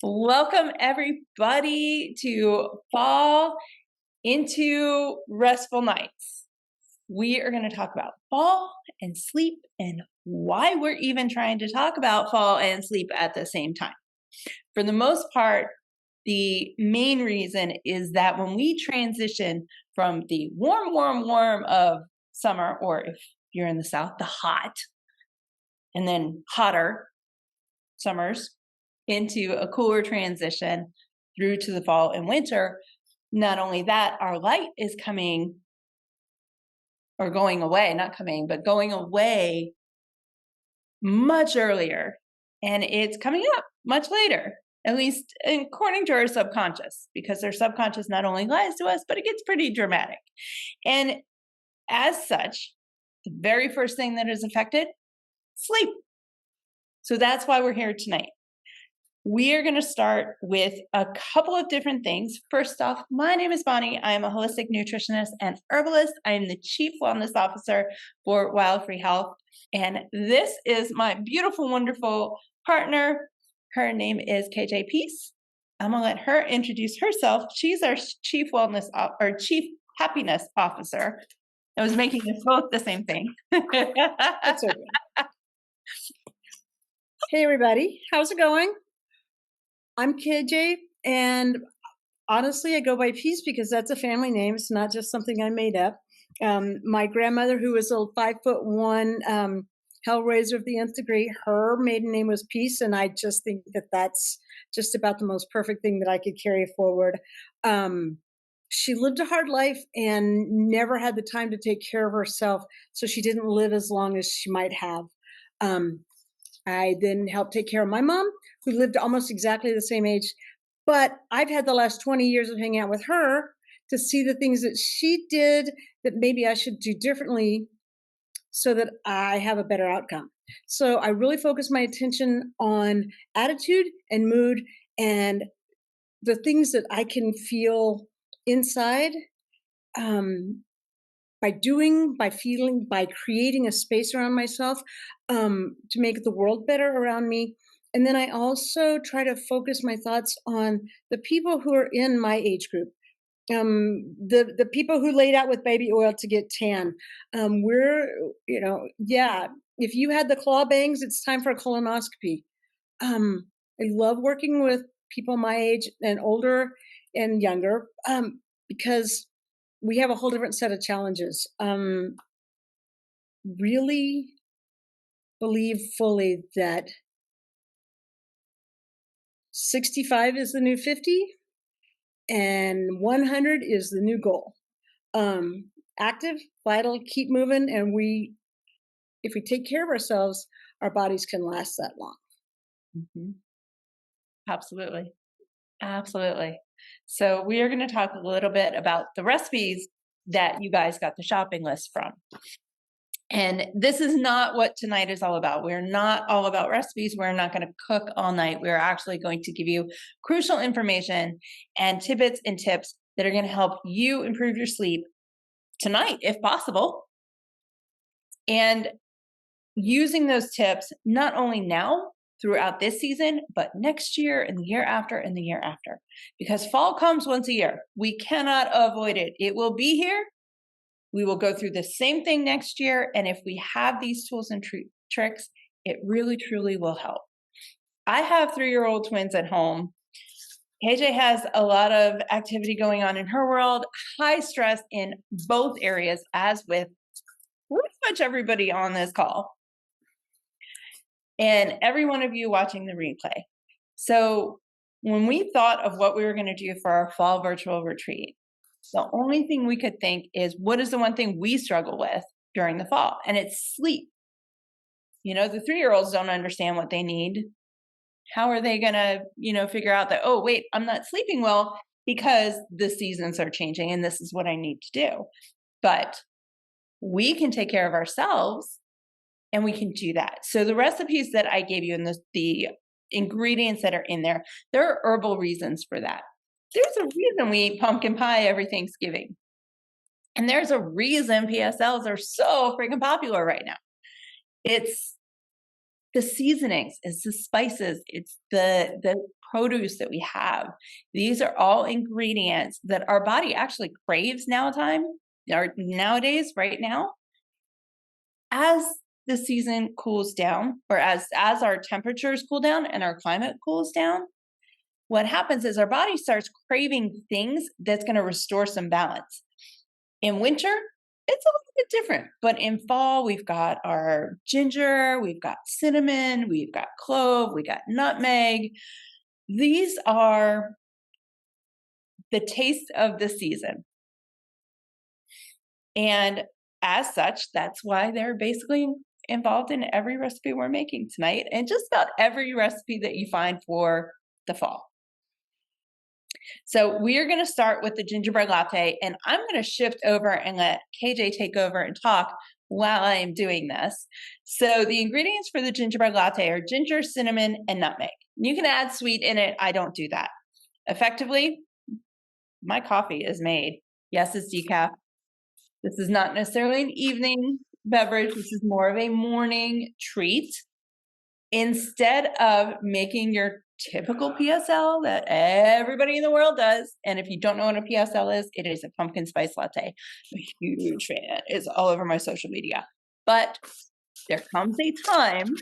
Welcome everybody to Fall into Restful Nights. We are going to talk about fall and sleep and why we're even trying to talk about fall and sleep at the same time. For the most part, the main reason is that when we transition from the warm of summer, or if you're in the South, the hot, and then hotter summers, into a cooler transition through to the fall and winter, not only that, our light is coming or going away, not coming, but going away much earlier. And it's coming up much later, at least according to our subconscious, because our subconscious not only lies to us, but it gets pretty dramatic. And as such, the very first thing that is affected, sleep. So that's why we're here tonight. We are going to start with a couple of different things. First off, my name is Bonnie. I am a holistic nutritionist and herbalist. I am the Chief Wellness Officer for Wild Free Health. And this is my beautiful, wonderful partner. Her name is KJ Peace. I'm going to let her introduce herself. She's our Chief Wellness or Chief Happiness Officer. I was making this both the same thing. That's okay. Hey, everybody. How's it going? I'm KJ, and honestly, I go by Peace because that's a family name. It's not just something I made up. My grandmother, who was a 5'1" hellraiser of the nth degree, her maiden name was Peace, and I just think that that's just about the most perfect thing that I could carry forward. She lived a hard life and never had the time to take care of herself, so she didn't live as long as she might have. I then helped take care of my mom, who lived almost exactly the same age. But I've had the last 20 years of hanging out with her to see the things that she did that maybe I should do differently so that I have a better outcome. So I really focus my attention on attitude and mood and the things that I can feel inside by doing, by feeling, by creating a space around myself to make the world better around me. And then I also try to focus my thoughts on the people who are in my age group. The people who laid out with baby oil to get tan. If you had the claw bangs, it's time for a colonoscopy. I love working with people my age and older and younger because we have a whole different set of challenges. Really believe fully that 65 is the new 50 and 100 is the new goal. Active, vital, keep moving, and if we take care of ourselves, our bodies can last that long. Mm-hmm. Absolutely. Absolutely. So we are going to talk a little bit about the recipes that you guys got the shopping list from. And this is not what tonight is all about. We're not all about recipes. We're not going to cook all night. We're actually going to give you crucial information and tidbits and tips that are going to help you improve your sleep tonight, if possible. And using those tips, not only now, throughout this season, but next year and the year after and the year after. Because fall comes once a year. We cannot avoid it. It will be here. We will go through the same thing next year. And if we have these tools and tricks, it really, truly will help. I have 3-year-old twins at home. KJ has a lot of activity going on in her world, high stress in both areas, as with pretty much everybody on this call. And every one of you watching the replay. So when we thought of what we were going to do for our fall virtual retreat, the only thing we could think is, what is the one thing we struggle with during the fall? And it's sleep. The 3-year-olds don't understand what they need. How are they going to, figure out that, oh, wait, I'm not sleeping well because the seasons are changing and this is what I need to do. But we can take care of ourselves. And we can do that. So the recipes that I gave you and the ingredients that are in there are herbal reasons for that. There's a reason we eat pumpkin pie every Thanksgiving. And there's a reason PSLs are so freaking popular right now. It's the seasonings, it's the spices, it's the produce that we have. These are all ingredients that our body actually craves nowadays, right now. As the season cools down, or as our temperatures cool down and our climate cools down, what happens is our body starts craving things that's going to restore some balance. In winter, it's a little bit different, but in fall, we've got our ginger, we've got cinnamon, we've got clove, we got nutmeg. These are the taste of the season. And as such, that's why they're basically involved in every recipe we're making tonight, and just about every recipe that you find for the fall. So we are going to start with the gingerbread latte, and I'm going to shift over and let KJ take over and talk while I am doing this. So the ingredients for the gingerbread latte are ginger, cinnamon, and nutmeg. You can add sweet in it. I don't do that. Effectively, my coffee is made. Yes, it's decaf. This is not necessarily an evening beverage. This is more of a morning treat. Instead of making your typical PSL that everybody in the world does, and if you don't know what a PSL is, it is a pumpkin spice latte. I'm a huge fan. It's all over my social media. But there comes a time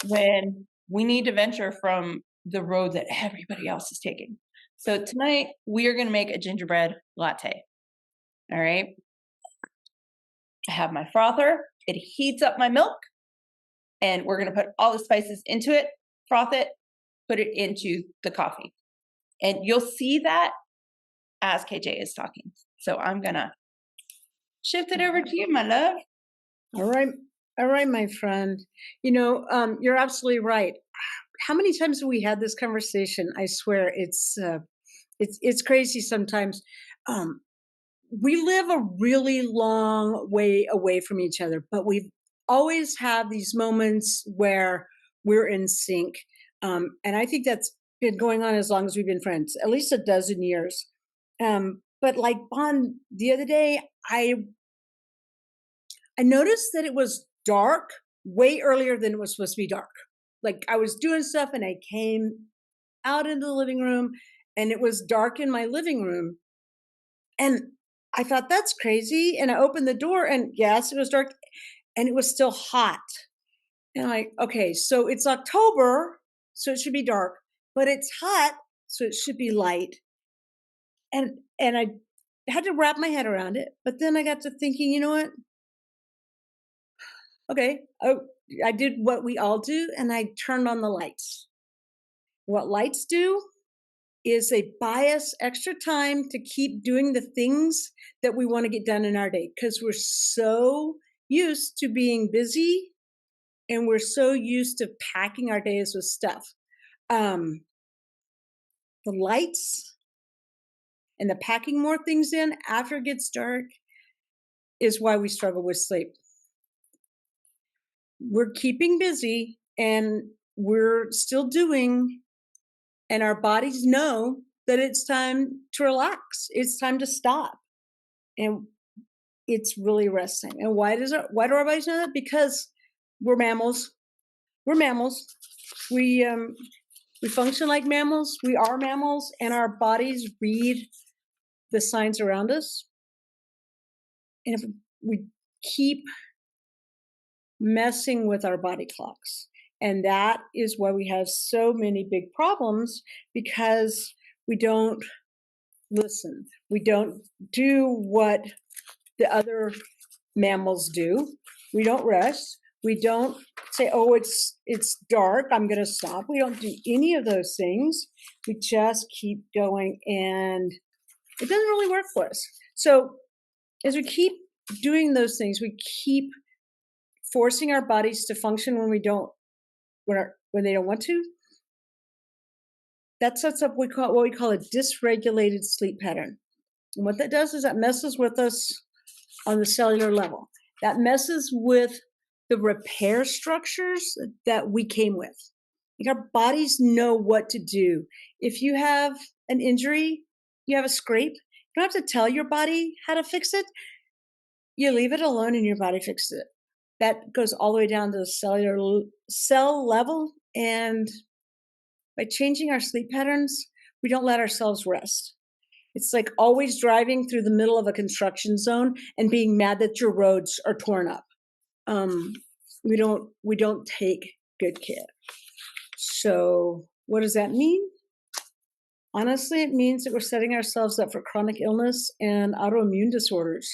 when we need to venture from the road that everybody else is taking. So tonight, we are going to make a gingerbread latte. All right. I have my frother. It heats up my milk. And we're going to put all the spices into it, froth it, put it into the coffee. And you'll see that as KJ is talking. So I'm going to shift it over to you, my love. All right. All right, my friend. You're absolutely right. How many times have we had this conversation? I swear it's crazy sometimes. We live a really long way away from each other, but we always have these moments where we're in sync. And I think that's been going on as long as we've been friends, at least a dozen years. But like Bon, the other day, I noticed that it was dark way earlier than it was supposed to be dark. Like I was doing stuff and I came out into the living room and it was dark in my living room. And I thought, that's crazy. And I opened the door and yes, it was dark and it was still hot. And I'm like, okay, so it's October, so it should be dark, but it's hot, so it should be light. And I had to wrap my head around it. But then I got to thinking, you know what? Okay, I did what we all do, and I turned on the lights. What lights do is they buy us extra time to keep doing the things that we want to get done in our day because we're so used to being busy and we're so used to packing our days with stuff. The lights and the packing more things in after it gets dark is why we struggle with sleep. We're keeping busy and we're still doing, and our bodies know that it's time to relax. It's time to stop. And it's really resting. And why do our bodies know that? Because we're mammals. We're mammals. We function like mammals. We are mammals, and our bodies read the signs around us. And if we keep messing with our body clocks, and that is why we have so many big problems, because we don't listen. We don't do what the other mammals do. We don't rest. We don't say, oh, it's dark, I'm going to stop. We don't do any of those things. We just keep going, and it doesn't really work for us. So as we keep doing those things, we keep forcing our bodies to function when they don't want to. That sets up what we call a dysregulated sleep pattern. And what that does is that messes with us on the cellular level. That messes with the repair structures that we came with. Like our bodies know what to do. If you have an injury, you have a scrape, you don't have to tell your body how to fix it. You leave it alone and your body fixes it. That goes all the way down to the cell level, and by changing our sleep patterns, we don't let ourselves rest. It's like always driving through the middle of a construction zone and being mad that your roads are torn up. We don't take good care. So what does that mean? Honestly, it means that we're setting ourselves up for chronic illness and autoimmune disorders.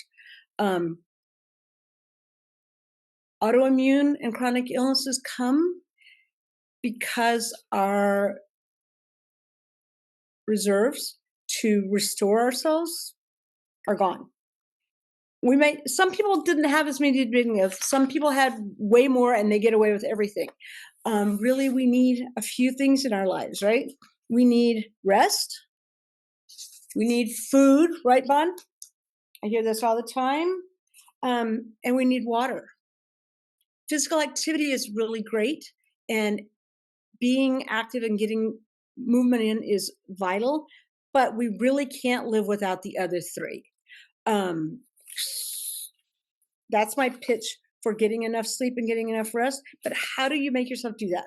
Autoimmune and chronic illnesses come because our reserves to restore ourselves are gone. Some people didn't have as many to begin with. Some people had way more and they get away with everything. Really, we need a few things in our lives, right? We need rest. We need food, right, Bon? I hear this all the time. And we need water. Physical activity is really great, and being active and getting movement in is vital, but we really can't live without the other three. That's my pitch for getting enough sleep and getting enough rest. But how do you make yourself do that?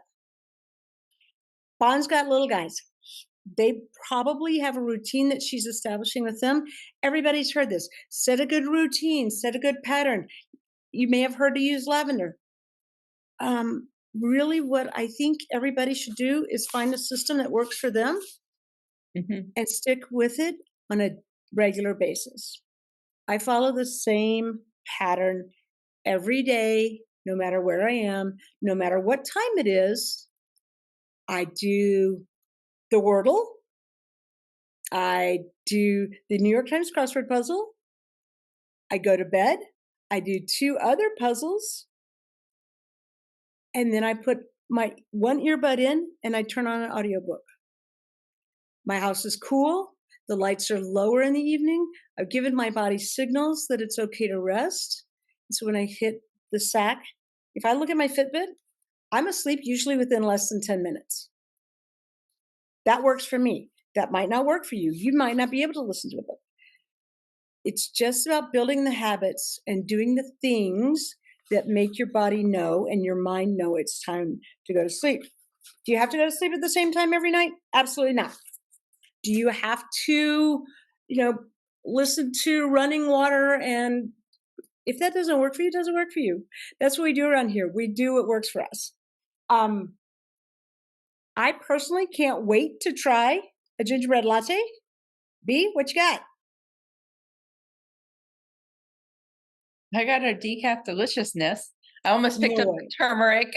Bon's got little guys. They probably have a routine that she's establishing with them. Everybody's heard this. Set a good routine, set a good pattern. You may have heard to use lavender. Really, what I think everybody should do is find a system that works for them and stick with it on a regular basis. I follow the same pattern every day, no matter where I am, no matter what time it is. I do the Wordle. I do the New York Times crossword puzzle. I go to bed. I do 2 other puzzles. And then I put my one earbud in and I turn on an audiobook. My house is cool. The lights are lower in the evening. I've given my body signals that it's okay to rest. So when I hit the sack, if I look at my Fitbit, I'm asleep usually within less than 10 minutes. That works for me. That might not work for you. You might not be able to listen to a book. It's just about building the habits and doing the things that make your body know and your mind know it's time to go to sleep. Do you have to go to sleep at the same time every night? Absolutely not. Do you have to, listen to running water? And if that doesn't work for you, it doesn't work for you. That's what we do around here. We do what works for us. I personally can't wait to try a gingerbread latte. B, what you got? I got a decaf deliciousness. I almost picked up the turmeric.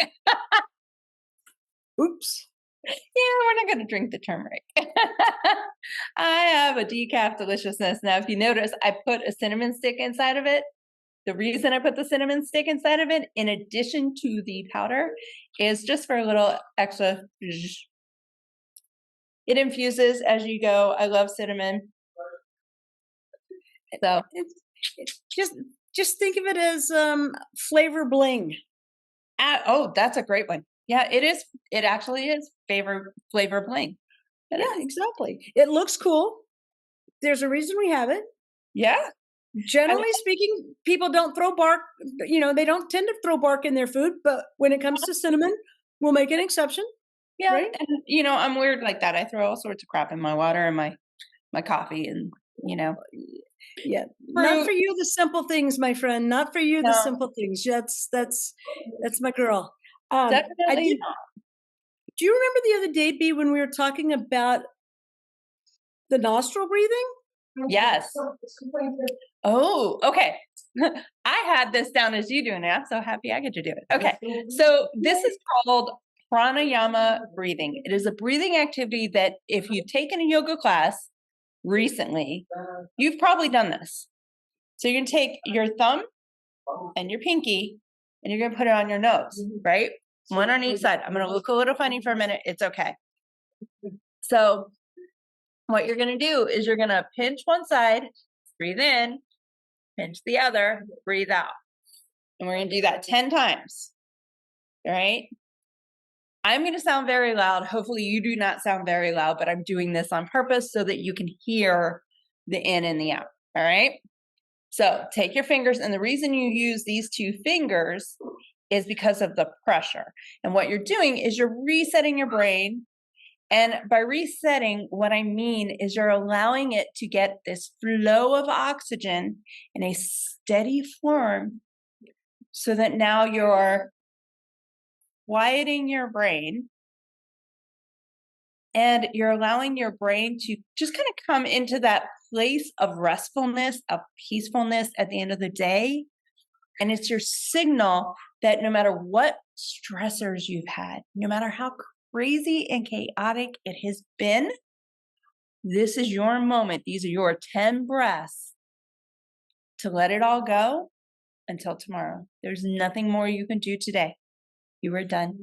Oops. Yeah, we're not going to drink the turmeric. I have a decaf deliciousness. Now, if you notice, I put a cinnamon stick inside of it. The reason I put the cinnamon stick inside of it, in addition to the powder, is just for a little extra. It infuses as you go. I love cinnamon. So just think of it as flavor bling. Oh, that's a great one. Yeah, it is. It actually is flavor bling. Yeah, exactly. It looks cool. There's a reason we have it. Yeah. Generally speaking, people don't throw bark, they don't tend to throw bark in their food, but when it comes to cinnamon, we'll make an exception. Yeah. Right? And, I'm weird like that. I throw all sorts of crap in my water and my coffee and, Yeah. Not for you, the simple things, my friend. Not for you, the simple things. That's my girl. Definitely not. Do you remember the other day, B, when we were talking about the nostril breathing? Yes. Oh, okay. I had this down as you doing it. I'm so happy I get to do it. Okay. So this is called pranayama breathing. It is a breathing activity that if you've taken a yoga class recently, you've probably done this. So you're going to take your thumb and your pinky and you're going to put it on your nose, right? One on each side. I'm going to look a little funny for a minute. It's okay. So what you're going to do is you're going to pinch one side, breathe in, pinch the other, breathe out. And we're going to do that 10 times. All right. I'm going to sound very loud. Hopefully you do not sound very loud, but I'm doing this on purpose so that you can hear the in and the out. All right. So take your fingers. And the reason you use these 2 fingers is because of the pressure. And what you're doing is you're resetting your brain And by resetting, what I mean is you're allowing it to get this flow of oxygen in a steady form so that now you're quieting your brain and you're allowing your brain to just kind of come into that place of restfulness, of peacefulness at the end of the day. And it's your signal that no matter what stressors you've had, no matter how crazy and chaotic it has been, this is your moment. These are your 10 breaths to let it all go until tomorrow. There's nothing more you can do today. You are done.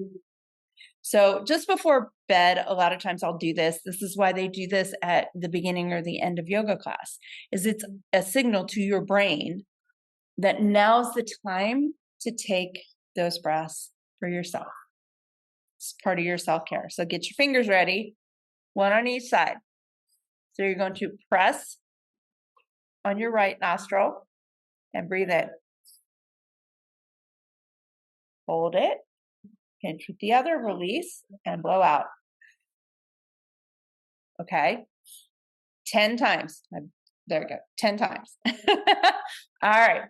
So just before bed, a lot of times I'll do this. This is why they do this at the beginning or the end of yoga class, is it's a signal to your brain that now's the time to take those breaths for yourself. It's part of your self-care. So get your fingers ready, one on each side. So you're going to press on your right nostril and breathe in. Hold it, pinch with the other, release, and blow out. Okay, 10 times. There we go, 10 times. All right.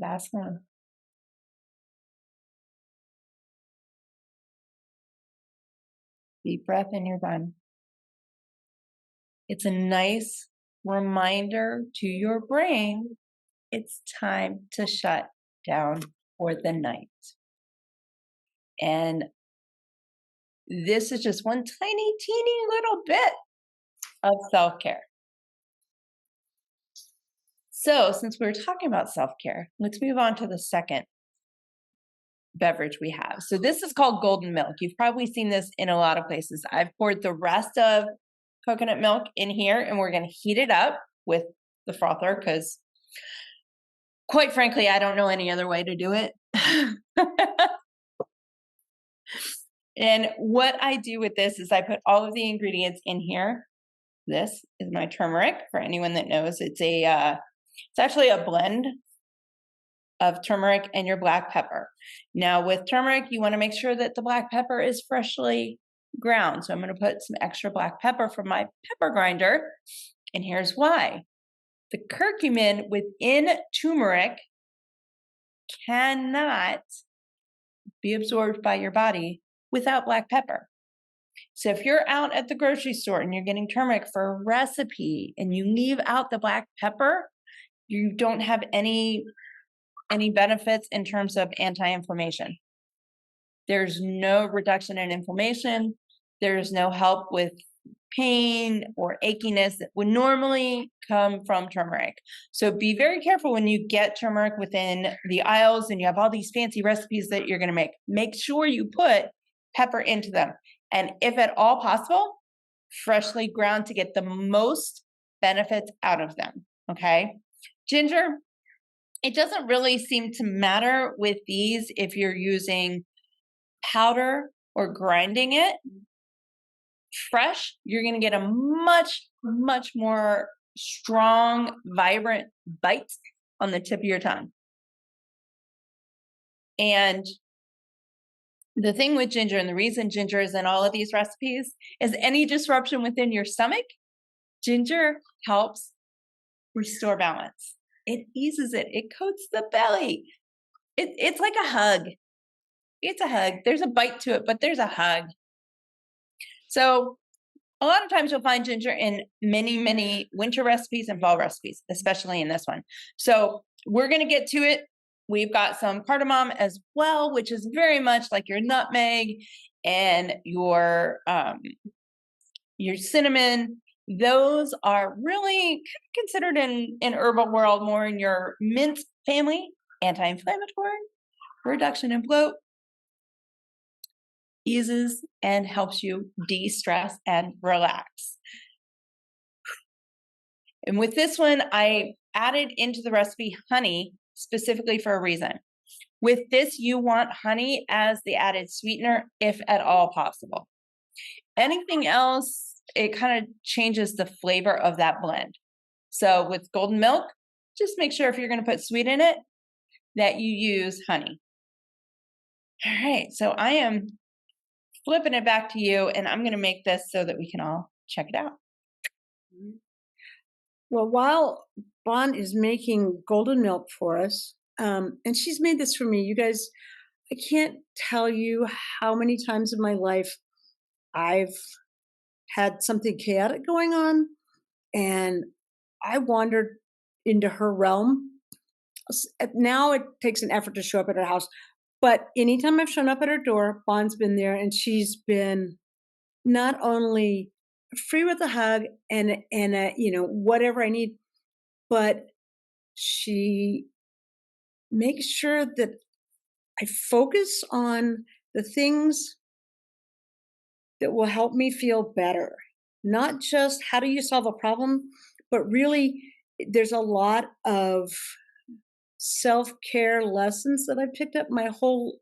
Last one. Deep breath and you're done. It's a nice reminder to your brain it's time to shut down for the night. And this is just one tiny, teeny little bit of self-care. So since we were talking about self-care, let's move on to the second beverage we have. So this is called golden milk. You've probably seen this in a lot of places. I've poured the rest of coconut milk in here and we're going to heat it up with the frother because quite frankly, I don't know any other way to do it. And what I do with this is I put all of the ingredients in here. This is my turmeric. For anyone that knows, it's actually a blend of turmeric and your black pepper. Now with turmeric, you want to make sure that the black pepper is freshly ground. So I'm going to put some extra black pepper from my pepper grinder. And here's why. The curcumin within turmeric cannot be absorbed by your body without black pepper. So if you're out at the grocery store and you're getting turmeric for a recipe and you leave out the black pepper, you don't have any benefits in terms of anti-inflammation. There's no reduction in inflammation. There's no help with pain or achiness that would normally come from turmeric. So be very careful when you get turmeric within the aisles and you have all these fancy recipes that you're going to make. Make sure you put pepper into them. And if at all possible, freshly ground to get the most benefits out of them. Okay. Ginger, it doesn't really seem to matter with these if you're using powder or grinding it. Fresh, you're going to get a much, much more strong, vibrant bite on the tip of your tongue. And the thing with ginger, and the reason ginger is in all of these recipes, is any disruption within your stomach, ginger helps restore balance. It eases it. It coats the belly. It's like a hug. It's a hug. There's a bite to it, but there's a hug. So a lot of times you'll find ginger in many, many winter recipes and fall recipes, especially in this one. So we're going to get to it we've got some cardamom as well, which is very much like your nutmeg and your cinnamon. Those are really considered in herbal world more in your mint family, anti-inflammatory, reduction in bloat, eases and helps you de-stress and relax. And with this one, I added into the recipe honey specifically for a reason. With this, you want honey as the added sweetener, if at all possible. Anything else, it kind of changes the flavor of that blend. So with golden milk, just make sure if you're going to put sweet in it, that you use honey. All right, so I am flipping it back to you, and I'm going to make this so that we can all check it out. Well, while Bon is making golden milk for us, and she's made this for me, you guys, I can't tell you how many times in my life I've had something chaotic going on, and I wandered into her realm. Now it takes an effort to show up at her house, but anytime I've shown up at her door, Bon's been there, and she's been not only free with a hug and whatever I need, but she makes sure that I focus on the things that will help me feel better. Not just how do you solve a problem, but really there's a lot of self-care lessons that I picked up the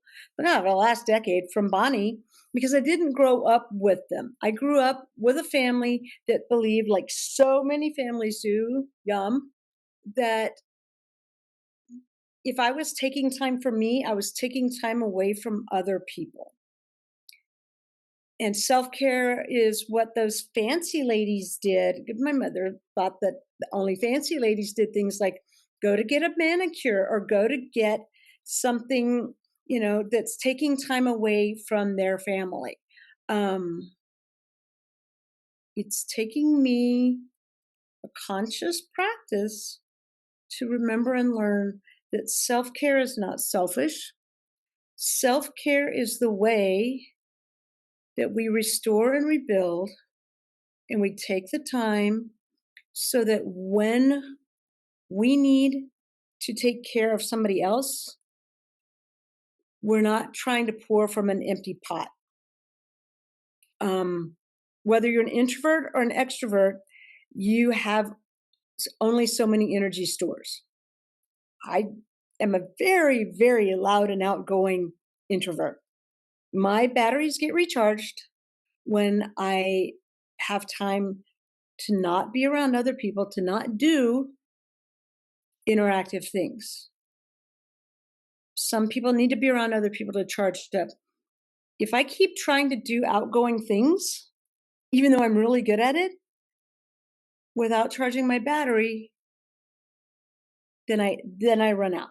last decade from Bonnie, because I didn't grow up with them. I grew up with a family that believed, like so many families do, that if I was taking time for me, I was taking time away from other people. And self-care is what those fancy ladies did. My mother thought that only fancy ladies did things like go to get a manicure or go to get something, that's taking time away from their family. It's taking me a conscious practice to remember and learn that self-care is not selfish. Self-care is the way that we restore and rebuild, and we take the time so that when we need to take care of somebody else, we're not trying to pour from an empty pot. Whether you're an introvert or an extrovert, you have only so many energy stores. I am a very, very loud and outgoing introvert. My batteries get recharged when I have time to not be around other people, to not do interactive things. Some people need to be around other people to charge up. If I keep trying to do outgoing things, even though I'm really good at it, without charging my battery, then I run out.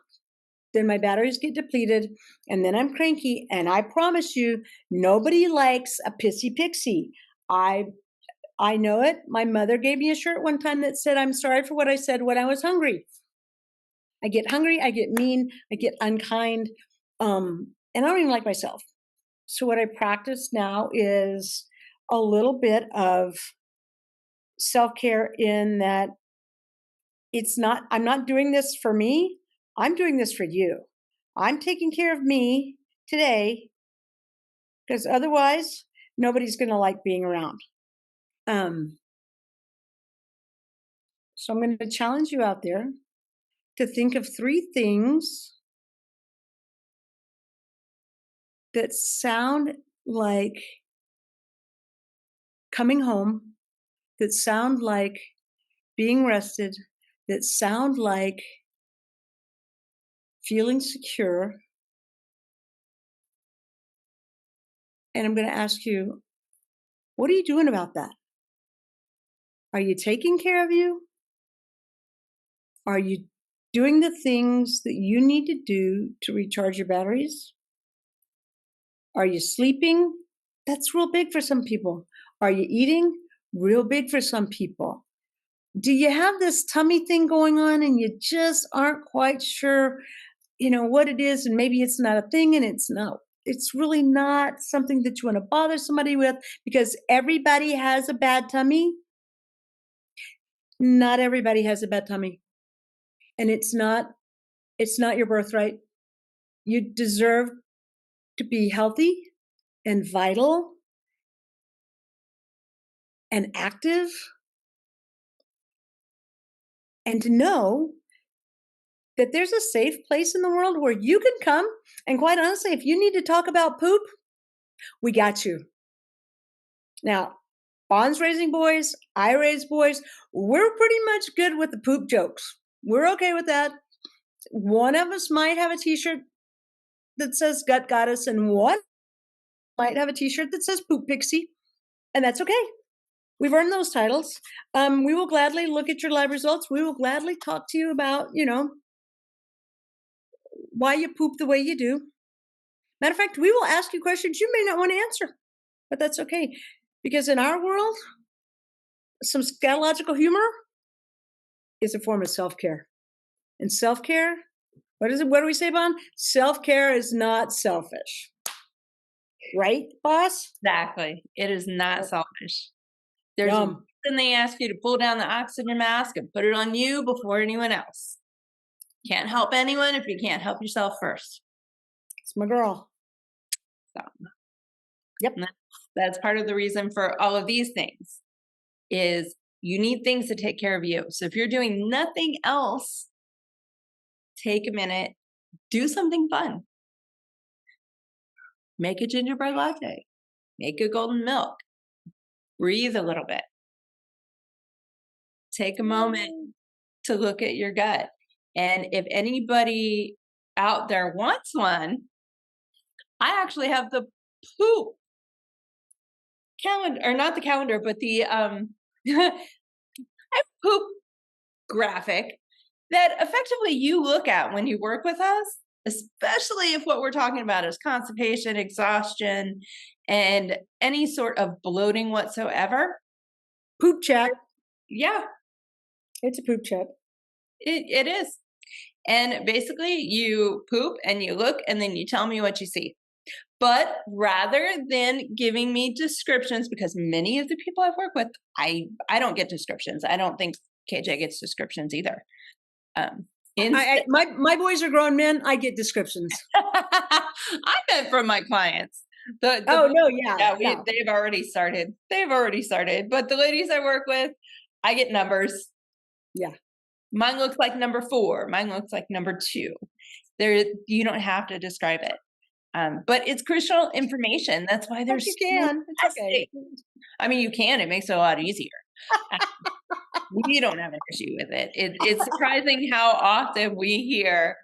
Then my batteries get depleted, and then I'm cranky. And I promise you, nobody likes a pissy pixie. I know it. My mother gave me a shirt one time that said, "I'm sorry for what I said when I was hungry." I get hungry, I get mean, I get unkind, and I don't even like myself. So what I practice now is a little bit of self-care, in that I'm not doing this for me. I'm doing this for you. I'm taking care of me today, because otherwise nobody's going to like being around. So I'm going to challenge you out there to think of 3 things that sound like coming home, that sound like being rested, that sound like feeling secure. And I'm going to ask you, what are you doing about that? Are you taking care of you? Are you doing the things that you need to do to recharge your batteries? Are you sleeping? That's real big for some people. Are you eating? Real big for some people. Do you have this tummy thing going on and you just aren't quite sure what it is, and maybe it's not a thing, and it's really not something that you want to bother somebody with, because everybody has a bad tummy. Not everybody has a bad tummy, and it's not your birthright. You deserve to be healthy and vital and active, and to know that there's a safe place in the world where you can come. And quite honestly, if you need to talk about poop, we got you. Now, Bon's raising boys, I raise boys. We're pretty much good with the poop jokes. We're okay with that. One of us might have a t-shirt that says Gut Goddess, and one might have a t-shirt that says Poop Pixie, and that's okay. We've earned those titles. We will gladly look at your lab results. We will gladly talk to you about, why you poop the way you do. Matter of fact, we will ask you questions you may not want to answer, but that's okay. Because in our world, some scatological humor is a form of self-care. And self-care, what is it? What do we say, Bon? Self-care is not selfish. Right, boss? Exactly. It is not selfish. There's a reason they ask you to pull down the oxygen mask and put it on you before anyone else. Can't help anyone if you can't help yourself first. It's my girl. So, yep. That's part of the reason for all of these things is you need things to take care of you. So if you're doing nothing else, take a minute, do something fun. Make a gingerbread latte, make a golden milk, breathe a little bit. Take a moment to look at your gut. And if anybody out there wants one, I actually have the poop calendar, or not the calendar, but the I have poop graphic that effectively you look at when you work with us, especially if what we're talking about is constipation, exhaustion, and any sort of bloating whatsoever. Poop check. Yeah. It's a poop check. It is. And basically you poop and you look and then you tell me what you see. But rather than giving me descriptions, because many of the people I've worked with, I don't get descriptions. I don't think KJ gets descriptions either. My boys are grown men. I get descriptions. I meant from my clients. They've already started. But the ladies I work with, I get numbers. Yeah. Mine looks like number 4. Mine looks like number 2. You don't have to describe it. But it's crucial information. That's why there's. You can. It's okay. I mean, you can. It makes it a lot easier. We don't have an issue with it. It's surprising how often we hear,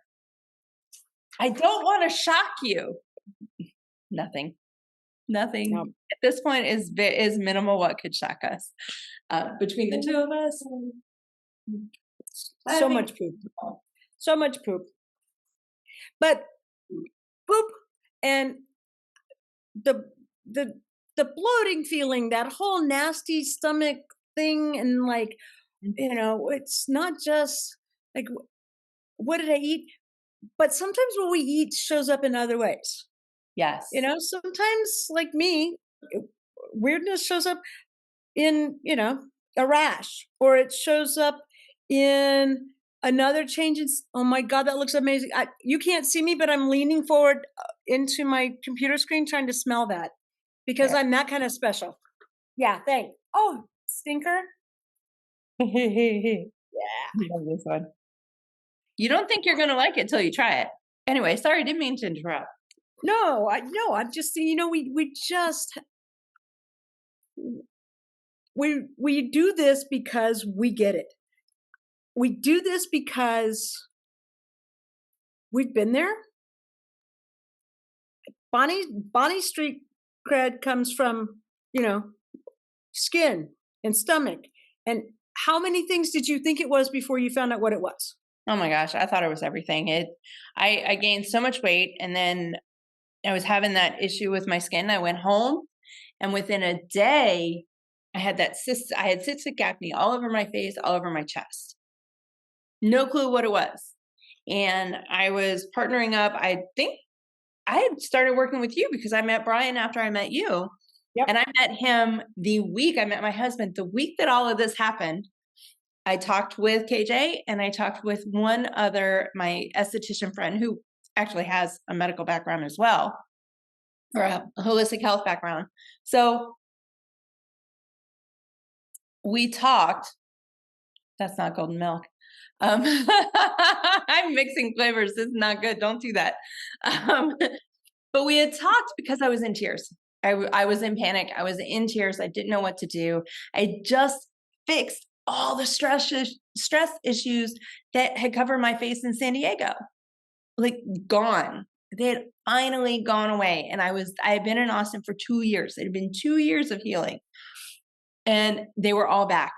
"I don't want to shock you." Nothing. No. At this point is minimal what could shock us. Between the two of us, so much poop. But poop and the bloating feeling, that whole nasty stomach thing, and it's not just like, what did I eat? But sometimes what we eat shows up in other ways. Yes. Sometimes, like me, weirdness shows up in, a rash, or it shows up in another change. Oh my God, that looks amazing. You can't see me, but I'm leaning forward into my computer screen trying to smell that, because I'm that kind of special. Yeah, thanks. Oh, stinker. Yeah. I love this one. You don't think you're going to like it till you try it. Anyway, sorry, didn't mean to interrupt. No, I'm just, we do this because we get it. We do this because we've been there. Bonnie's street cred comes from, skin and stomach. And how many things did you think it was before you found out what it was? Oh my gosh, I thought it was everything. I gained so much weight, and then I was having that issue with my skin. I went home, and within a day, I had cystic acne all over my face, all over my chest. No clue what it was. And I was partnering up. I think I had started working with you because I met Brian after I met you. Yep. And I met him the week I met my husband, the week that all of this happened. I talked with KJ and I talked with one other, my esthetician friend who actually has a medical background as well, or a holistic health background. So we talked. That's not golden milk. I'm mixing flavors. This is not good. Don't do that. Um, but we had talked because I was in tears. I was in panic. I was in tears. I didn't know what to do. I just fixed all the stress issues that had covered my face in San Diego, like gone. They had finally gone away. And I had been in Austin for 2 years. It had been 2 years of healing. And they were all back.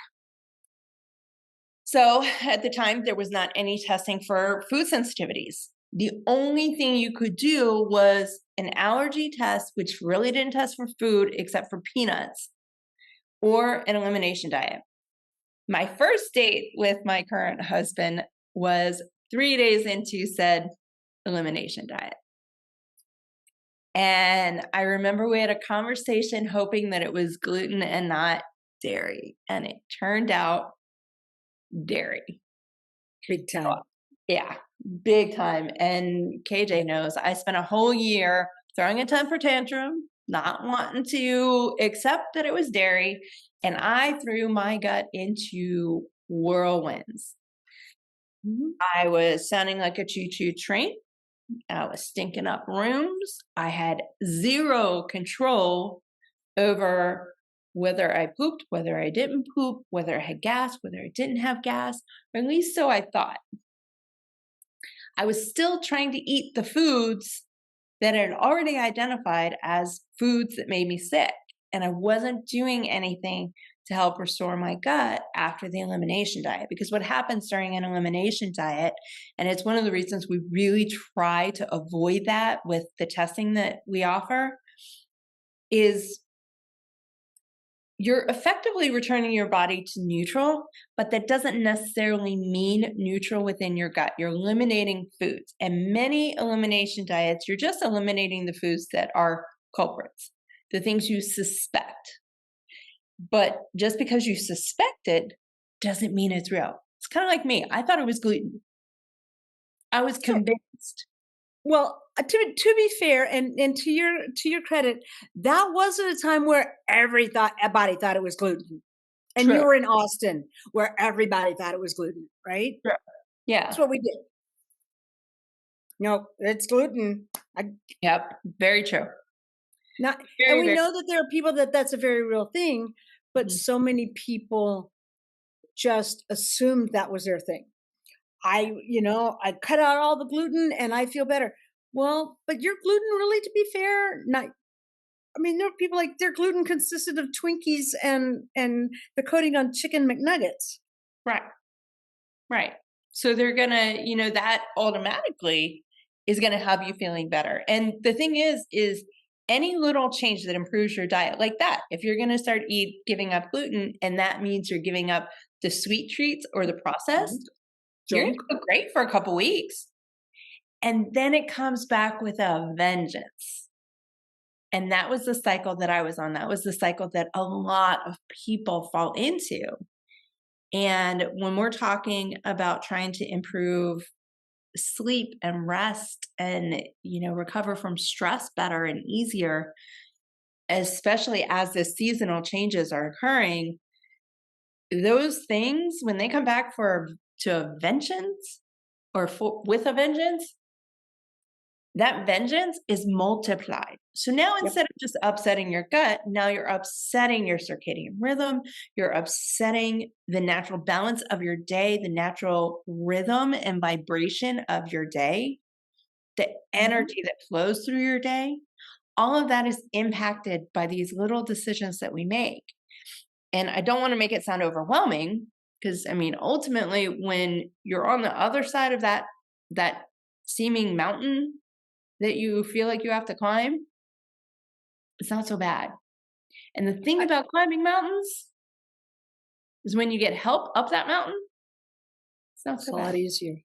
So at the time, there was not any testing for food sensitivities. The only thing you could do was an allergy test, which really didn't test for food except for peanuts, or an elimination diet. My first date with my current husband was 3 days into said elimination diet. And I remember we had a conversation hoping that it was gluten and not dairy. And it turned out dairy. Big time. Yeah, big time. And KJ knows I spent a whole year throwing a temper tantrum, not wanting to accept that it was dairy. And I threw my gut into whirlwinds. I was sounding like a choo-choo train. I was stinking up rooms. I had zero control over whether I pooped, whether I didn't poop, whether I had gas, whether I didn't have gas, or at least so I thought. I was still trying to eat the foods that I had already identified as foods that made me sick. And I wasn't doing anything to help restore my gut after the elimination diet. Because what happens during an elimination diet, and it's one of the reasons we really try to avoid that with the testing that we offer, is you're effectively returning your body to neutral, but that doesn't necessarily mean neutral within your gut. You're eliminating foods. And many elimination diets, you're just eliminating the foods that are culprits, the things you suspect. But just because you suspect it doesn't mean it's real. It's kind of like me. I thought it was gluten. I was So, convinced. well, to be fair, and to your credit, that wasn't a time where everybody thought it was gluten. And you True. were in Austin where everybody thought it was gluten, right? True. That's Yeah. what we did. No, it's gluten. I Yep. Very true. not, and Very, we very. know that there are people that that's a very real thing, but Mhm. so many people just assumed that was their thing. I cut out all the gluten and I feel better. Well, but your gluten really, to be fair, not. I mean, there are people like their gluten consisted of Twinkies and the coating on chicken McNuggets. Right. Right. So they're gonna, that automatically is gonna have you feeling better. And the thing is any little change that improves your diet, like that, if you're gonna start giving up gluten, and that means you're giving up the sweet treats or the Junk, processed, you're gonna junk. feel great for a couple weeks. And then it comes back with a vengeance. And that was the cycle that I was on. That was the cycle that a lot of people fall into. And when we're talking about trying to improve sleep and rest and, recover from stress better and easier, especially as the seasonal changes are occurring, those things, when they come back to a vengeance or with a vengeance, that vengeance is multiplied. So now Yep. instead of just upsetting your gut, now you're upsetting your circadian rhythm, you're upsetting the natural balance of your day, the natural rhythm and vibration of your day, the Mhm. energy that flows through your day. All of that is impacted by these little decisions that we make. And I don't want to make it sound overwhelming because ultimately when you're on the other side of that seeming mountain that you feel like you have to climb, it's not so bad. And the thing I- about climbing mountains is when you get help up that mountain, it's not It's so a lot bad. easier.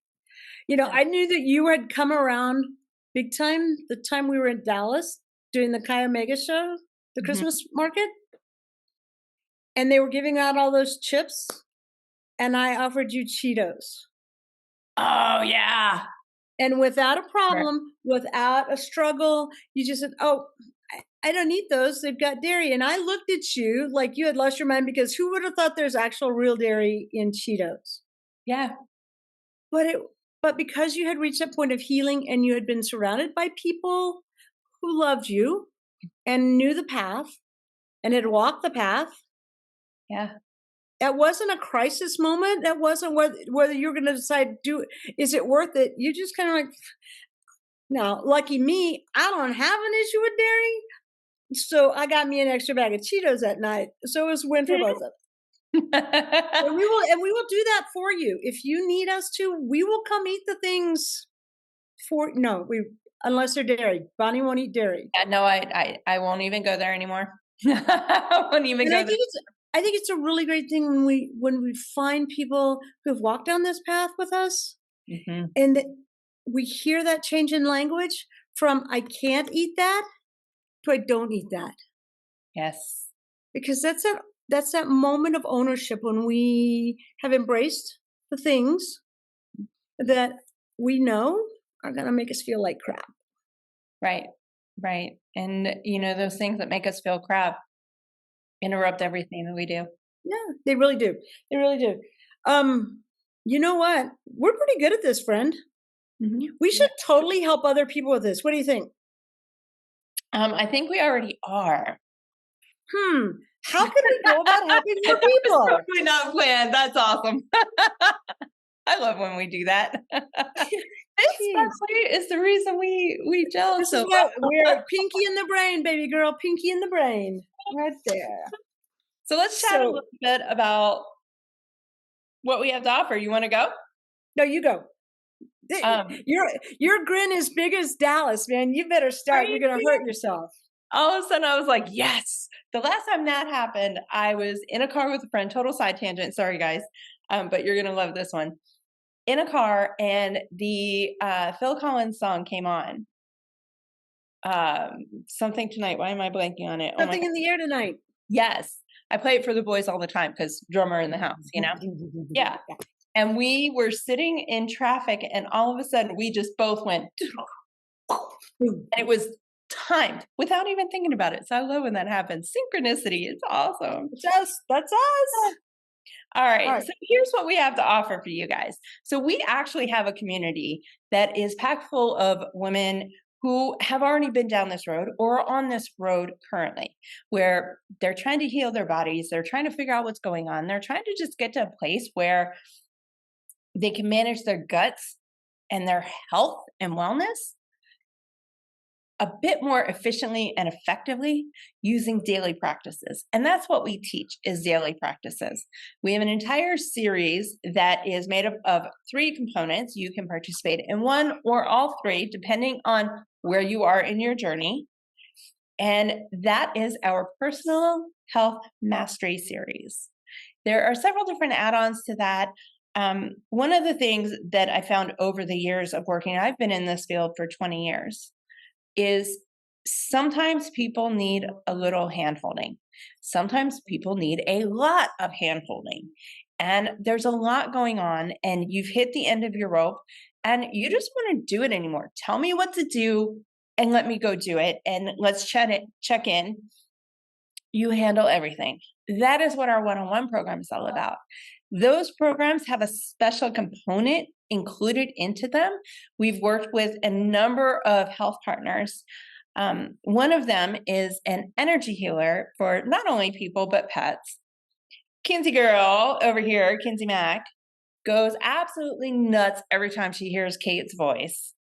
I knew that you had come around big time the time we were in Dallas doing the Chi Omega show, the Mhm. Christmas market, and they were giving out all those chips, and I offered you Cheetos. Oh, yeah. And without a Right. problem, without a struggle, you just said, "Oh, I don't eat those. They've got dairy." And I looked at you like you had lost your mind because who would have thought there's actual real dairy in Cheetos? Yeah. But it but because you had reached that point of healing and you had been surrounded by people who loved you and knew the path and had walked the path, Yeah. that wasn't a crisis moment. That wasn't whether you're going to decide, is it worth it? You just kind of like, no, lucky me, I don't have an issue with dairy. So I got me an extra bag of Cheetos that night. So it was a win for both of us. And we will do that for you. If you need us to, we will come eat the things for no, we unless they're dairy. Bonnie won't eat dairy. Yeah, no, I won't even go there anymore. I won't even And go there. I think it's a really great thing when we find people who've walked down this path with us Mhm. and we hear that change in language from I can't eat that to I don't eat that. Yes. Because that's that moment of ownership when we have embraced the things that we know are going to make us feel like crap. Right. Right. And, those things that make us feel crap interrupt everything that we do. Yeah, they really do. They really do. You know what? We're pretty good at this, friend. Mhm. We Yeah. should totally help other people with this. What do you think? I think we already are. Hmm. How can we go about helping That more was people? totally not planned. That's awesome. I love when we do that. This Jeez. is the reason we gel This is so why well. we're pinky in the brain, baby girl. Pinky in the brain. Right there. So let's chat a little So, bit about what we have to offer. You want to go? no, you go. Um, Your grin is big as Dallas, man. You better start. You're gonna crazy. hurt yourself. All of a sudden, I was like, yes. The last time that happened, I was in a car with a friend. Total side tangent. Sorry, guys. But you're gonna love this one. In a car, and the Phil Collins song came on. Something tonight. Why am I blanking on it? Oh my Something god. in the air tonight. Yes. I play it for the boys all the time because drummer in the house. Yeah. And we were sitting in traffic, and all of a sudden we just both went, and it was timed without even thinking about it. So I love when that happens. Synchronicity. It's awesome. That's us. All All right. right. So here's what we have to offer for you guys. So we actually have a community that is packed full of women who have already been down this road or are on this road currently, where they're trying to heal their bodies. They're trying to figure out what's going on. They're trying to just get to a place where they can manage their guts and their health and wellness a bit more efficiently and effectively using daily practices. And that's what we teach is daily practices. We have an entire series that is made up of 3 components. You can participate in one or all 3 depending on where you are in your journey. And that is our personal health mastery series. There are several different add-ons to that. One of the things that I found over the years of working, I've been in this field for 20 years, is sometimes people need a little hand-holding. Sometimes people need a lot of hand-holding. And there's a lot going on, and you've hit the end of your rope, and you just want to do it anymore. Tell me what to do, and let me go do it, and let's check in. You handle everything. That is what our one-on-one program is all about. Those programs have a special component included into them. We've worked with a number of health partners. One of them is an energy healer for not only people, but pets. Kinsey girl over here, Kinsey Mack, goes absolutely nuts every time she hears Kate's voice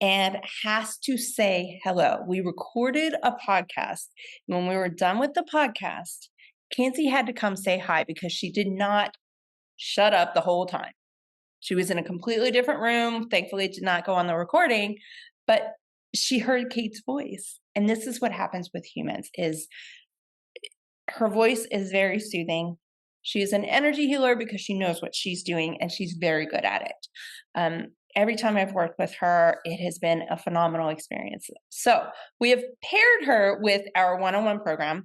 and has to say hello. We recorded a podcast. When we were done with the podcast, Kinsey had to come say hi because she did not shut up the whole time. She was in a completely different room. Thankfully, it did not go on the recording, but she heard Kate's voice. And this is what happens with humans is her voice is very soothing. She is an energy healer because she knows what she's doing and she's very good at it. every time I've worked with her, it has been a phenomenal experience. So we have paired her with our one-on-one program,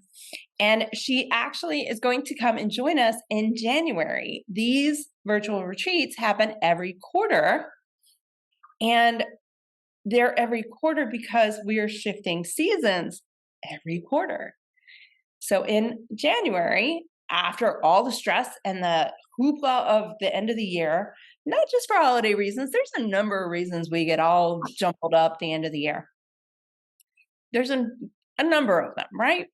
and she actually is going to come and join us in January. These virtual retreats happen every quarter, and they're every quarter because we are shifting seasons every quarter. So in January, after all the stress and the hoopla of the end of the year, not just for holiday reasons, there's a number of reasons we get all jumbled up the end of the year. There's a number of them, right?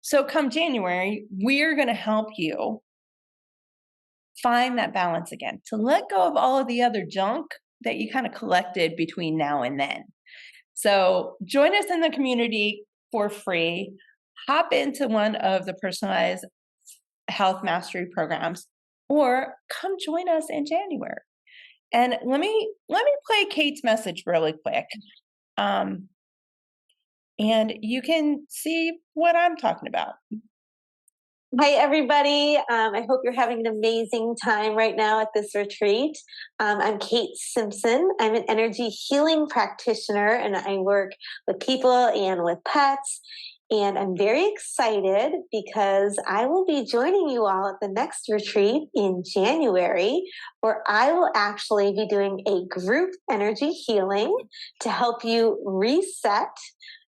So come January, we're going to help you find that balance again, to let go of all of the other junk that you kind of collected between now and then. So join us in the community for free. Hop into one of the personalized health mastery programs, or come join us in January. And let me play Kate's message really quick. And you can see what I'm talking about. Hi, everybody. I hope you're having an amazing time right now at this retreat. I'm Kate Simpson. I'm an energy healing practitioner, and I work with people and with pets. And I'm very excited because I will be joining you all at the next retreat in January, where I will actually be doing a group energy healing to help you reset.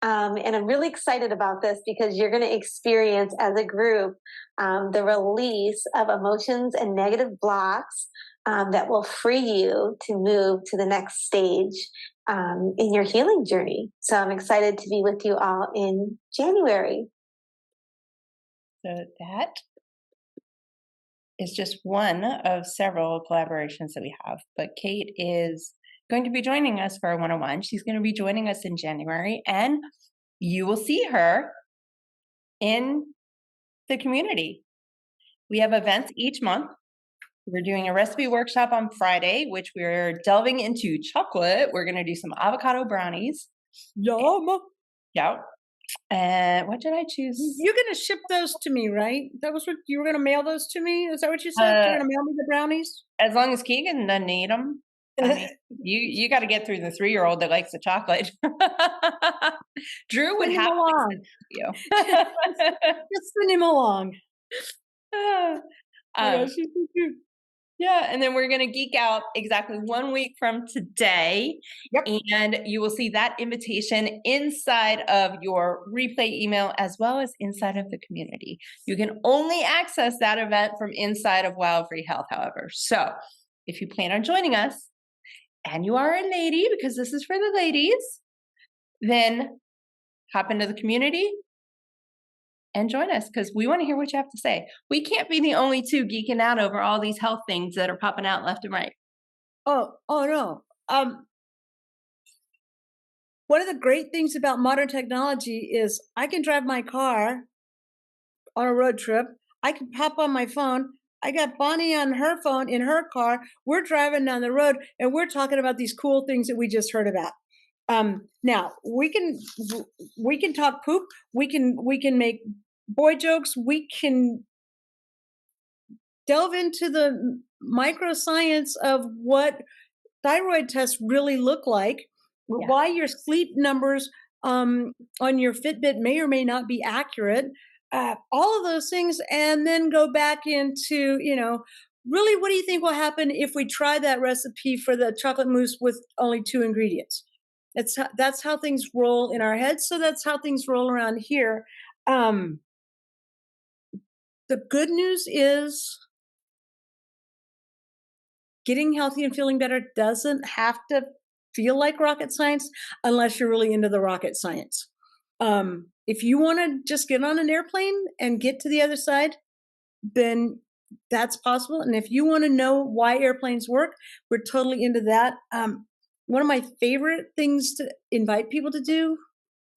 And I'm really excited about this because you're going to experience as a group the release of emotions and negative blocks that will free you to move to the next stage in your healing journey. So I'm excited to be with you all in January. So that is just one of several collaborations that we have. But Kate is going to be joining us for a one-on-one. She's going to be joining us in January, and you will see her in the community. We have events each month. We're doing a recipe workshop on Friday, which we're delving into chocolate. We're going to do some avocado brownies. Yum. Yeah. And what did I choose? You're going to ship those to me, right? That was what you were going to mail those to me? Is that what you said? You're going to mail me the brownies? As long as Keegan doesn't eat them. I mean, you got to get through the 3-year-old that likes the chocolate. Drew would Send him have along. you. Just send him along. Yeah, she's so cute. Yeah, and then we're going to geek out exactly 1 week from today. Yep. And you will see that invitation inside of your replay email as well as inside of the community. You can only access that event from inside of Wild Free Health, however. So if you plan on joining us and you are a lady, because this is for the ladies, then hop into the community and join us, because we want to hear what you have to say. We can't be the only two geeking out over all these health things that are popping out left and right. Oh no. One of the great things about modern technology is I can drive my car on a road trip. I can pop on my phone. I got Bonnie on her phone in her car. We're driving down the road and we're talking about these cool things that we just heard about. Now we can talk poop. We can make boy jokes. We can delve into the microscience of what thyroid tests really look like, Yeah. why your sleep numbers on your Fitbit may or may not be accurate, all of those things, and then go back into, really, what do you think will happen if we try that recipe for the chocolate mousse with only 2 ingredients? That's how things roll in our heads. So that's how things roll around here. The good news is getting healthy and feeling better doesn't have to feel like rocket science unless you're really into the rocket science. If you want to just get on an airplane and get to the other side, then that's possible. And if you want to know why airplanes work, we're totally into that. One of my favorite things to invite people to do,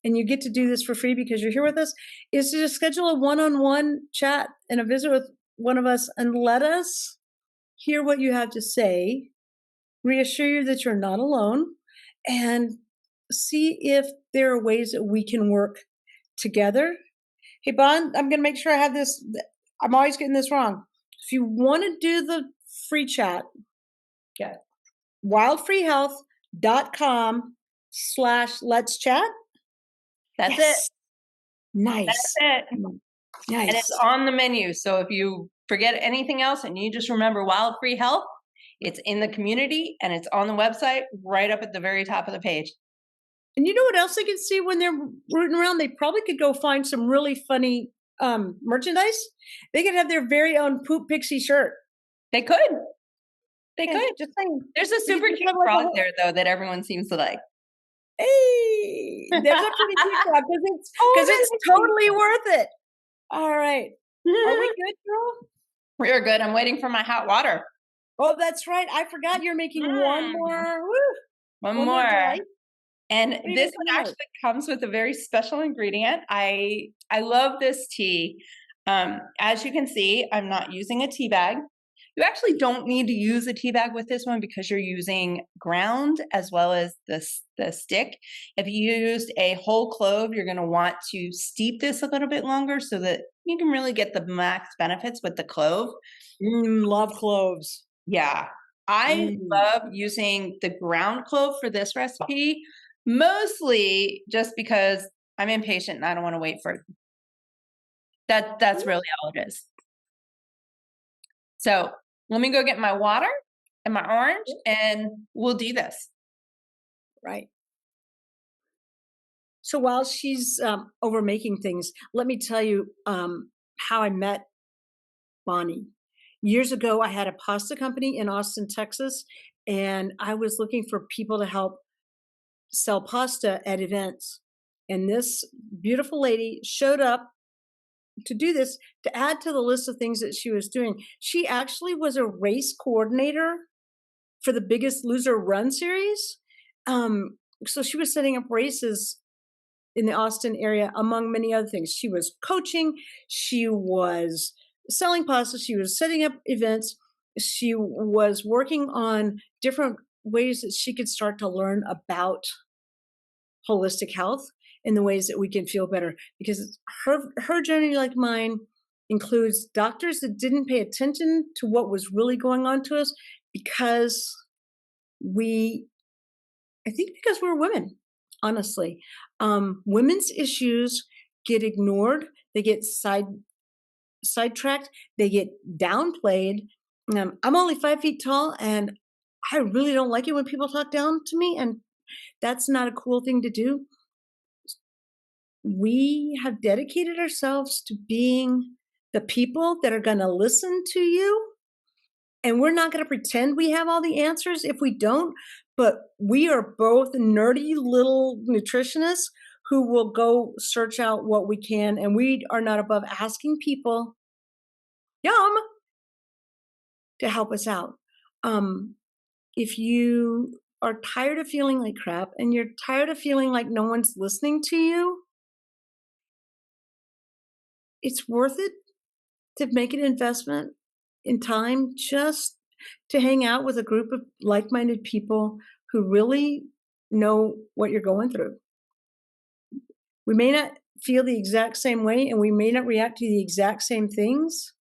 and you get to do this for free because you're here with us, is to just schedule a one-on-one chat and a visit with one of us and let us hear what you have to say, reassure you that you're not alone, and see if there are ways that we can work together. Hey, Bon, I'm going to make sure I have this. I'm always getting this wrong. If you want to do the free chat, Yeah. wildfreehealth.com/let's chat. That's Yes. it. Nice. That's it. Nice. And it's on the menu. So if you forget anything else and you just remember Wild Free Health, it's in the community and it's on the website right up at the very top of the page. And you know what else they can see when they're rooting around? They probably could go find some really funny merchandise. They could have their very own Poop Pixie shirt. They could. They could. Just saying. There's a super cute frog there, though, that everyone seems to like. Hey, there's a pretty cute frog because it's totally worth it. All right. Are we good, girl? We're good. I'm waiting for my hot water. Oh, that's right. I forgot you're making one more. Woo, one more. delight. And this one actually comes with a very special ingredient. I love this tea. As you can see, I'm not using a tea bag. You actually don't need to use a tea bag with this one because you're using ground as well as the stick. If you used a whole clove, you're going to want to steep this a little bit longer so that you can really get the max benefits with the clove. Love cloves. Yeah. I love using the ground clove for this recipe, mostly just because I'm impatient and I don't want to wait for it. That's really all it is. So let me go get my water and my orange and we'll do this. Right. So while she's over making things, let me tell you how I met Bonnie. Years ago, I had a pasta company in Austin, Texas, and I was looking for people to help sell pasta at events. And this beautiful lady showed up to do this, to add to the list of things that she was doing. She actually was a race coordinator for the Biggest Loser Run series. So she was setting up races in the Austin area, among many other things. She was coaching, she was selling pasta, she was setting up events, she was working on different ways that she could start to learn about holistic health in the ways that we can feel better. Because her journey, like mine, includes doctors that didn't pay attention to what was really going on to us because we're women, honestly. Women's issues get ignored, they get sidetracked, they get downplayed. I'm only 5 feet tall, and I really don't like it when people talk down to me, and that's not a cool thing to do. We have dedicated ourselves to being the people that are going to listen to you. And we're not going to pretend we have all the answers if we don't, but we are both nerdy little nutritionists who will go search out what we can. And we are not above asking people, to help us out. If you are tired of feeling like crap and you're tired of feeling like no one's listening to you, it's worth it to make an investment in time just to hang out with a group of like-minded people who really know what you're going through. We may not feel the exact same way and we may not react to the exact same things,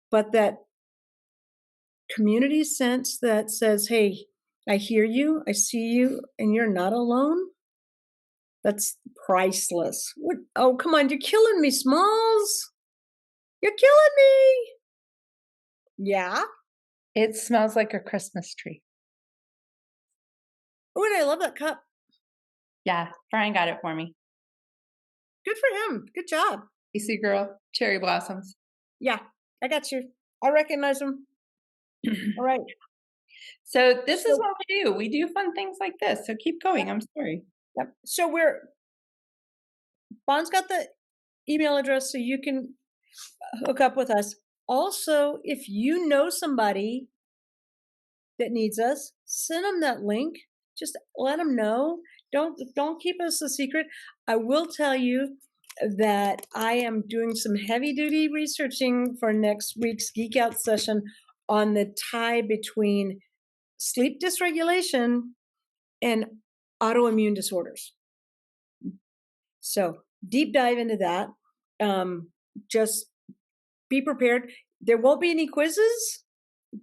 but that community sense that says, hey, I hear you, I see you, and you're not alone, that's priceless. Oh, come on, you're killing me, Smalls. You're killing me. Yeah. It smells like a Christmas tree. Oh, and I love that cup. Yeah, Brian got it for me. Good for him. Good job. Easy girl, cherry blossoms. Yeah, I got you. I recognize them. All right. So this is what we do. We do fun things like this. So keep going. I'm sorry. Yep. So Bon's got the email address so you can hook up with us. Also, if you know somebody that needs us, send them that link. Just let them know. Don't keep us a secret. I will tell you that I am doing some heavy duty researching for next week's Geek Out session on the tie between sleep dysregulation and autoimmune disorders. So deep dive into that. Just be prepared. There won't be any quizzes.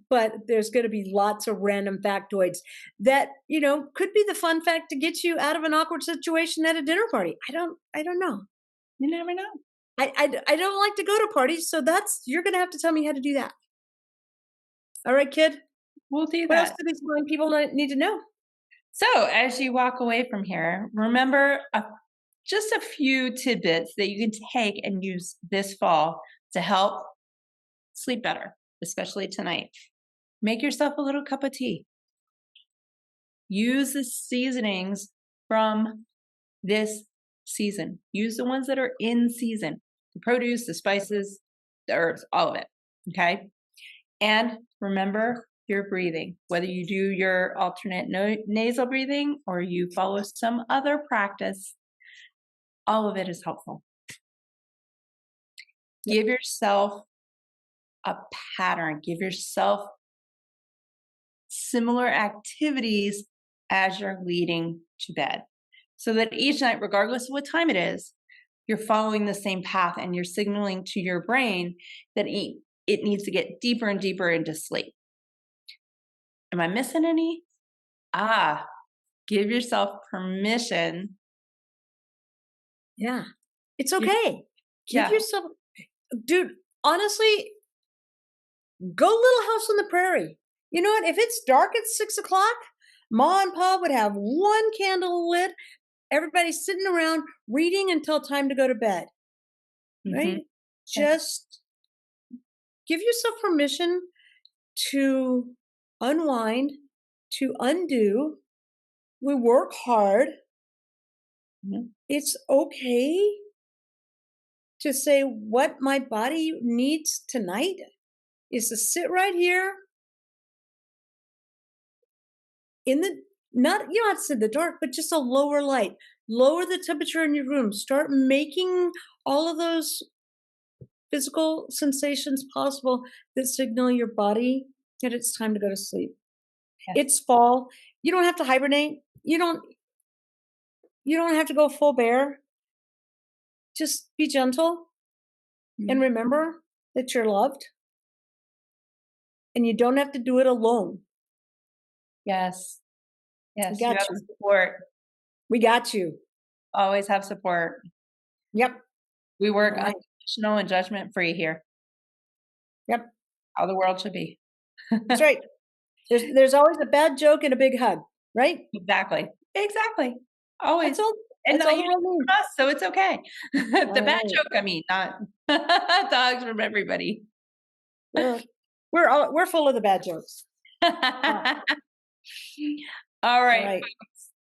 but there's going to be lots of random factoids that, could be the fun fact to get you out of an awkward situation at a dinner party. I don't know. You never know. I don't like to go to parties, so you're going to have to tell me how to do that. All right, kid. We'll do What else that. do these fine people need to know? So as you walk away from here, remember just a few tidbits that you can take and use this fall to help sleep better, especially tonight. Make yourself a little cup of tea. Use the seasonings from this season. Use the ones that are in season. The produce, the spices, the herbs, all of it. Okay? And remember your breathing. Whether you do your alternate nasal breathing or you follow some other practice, all of it is helpful. Give yourself a pattern. Give yourself similar activities as you're leading to bed, so that each night, regardless of what time it is, you're following the same path and you're signaling to your brain that it needs to get deeper and deeper into sleep. Am I missing any? Give yourself permission. Yeah. It's okay. Give Yeah. yourself, dude, honestly, go Little House on the Prairie. You know what? If it's dark at 6:00, Ma and Pa would have one candle lit. Everybody's sitting around reading until time to go to bed. Right? Mhm. Just give yourself permission to unwind, to undo. We work hard. Mhm. It's okay to say what my body needs tonight is to sit right here in the not you don't have to sit in the dark, but just a lower light. Lower the temperature in your room. Start making all of those physical sensations possible that signal your body that it's time to go to sleep. Yes. It's fall. You don't have to hibernate. You don't have to go full bear. Just be gentle and remember that you're loved. And you don't have to do it alone. Yes. Yes. We You got have you. support. We got you. Always have support. Yep. We work All right. unconditional and judgment free here. Yep. How the world should be. That's right. There's always a bad joke and a big hug, right? Exactly. Always. That's all. And That's all the you world from needs. us, so it's okay. The bad Right. joke, I mean, not dogs from everybody. We're full of the bad jokes. All All right. right.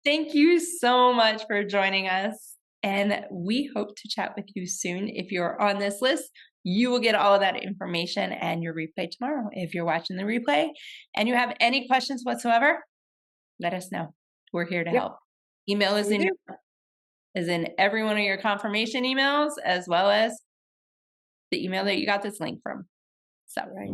Thank you so much for joining us. And we hope to chat with you soon. If you're on this list, you will get all of that information and your replay tomorrow. If you're watching the replay and you have any questions whatsoever, let us know. We're here to Yep. help. Email is We in every one of your confirmation emails, as well as the email that you got this link from. So, Right.